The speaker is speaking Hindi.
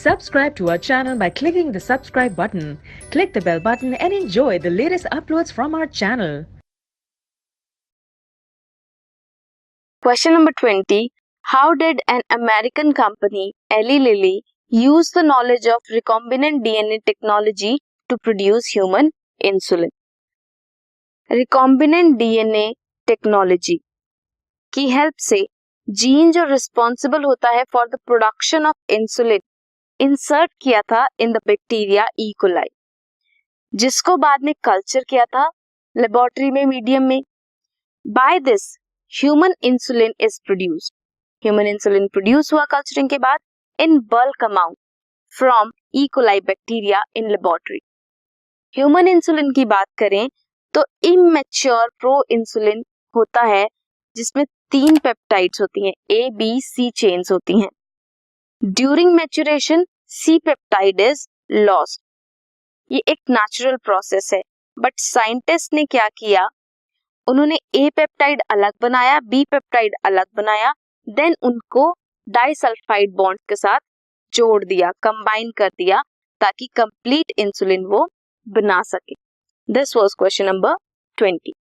Subscribe to our channel by clicking the subscribe button. Click the bell button and enjoy the latest uploads from our channel. Question number 20. How did an American company, Eli Lilly, use the knowledge of recombinant DNA technology to produce human insulin? Recombinant DNA technology की हेल्प से जीन जो रिस्पॉन्सिबल होता है for the production of insulin insert किया था in the bacteria E coli, जिसको बाद में कल्चर किया था लेबोरेटरी में मीडियम में. By this human insulin is produced. Human insulin produce हुआ कल्चरिंग के बाद in bulk amount from E coli bacteria in laboratory. Human insulin की बात करें तो इमैच्योर प्रो इंसुलिन होता है जिसमें 3 पेप्टाइड्स होती हैं, ए बी सी चेन्स होती हैं. During maturation C peptide is lost. ये एक नेचुरल प्रोसेस है, बट साइंटिस्ट ने क्या किया, उन्होंने ए पेप्टाइड अलग बनाया, बी पेप्टाइड अलग बनाया, देन उनको डाइसल्फाइड बॉन्ड के साथ जोड़ दिया, कंबाइन कर दिया, ताकि कंप्लीट इंसुलिन वो बना सके. This was question number 20.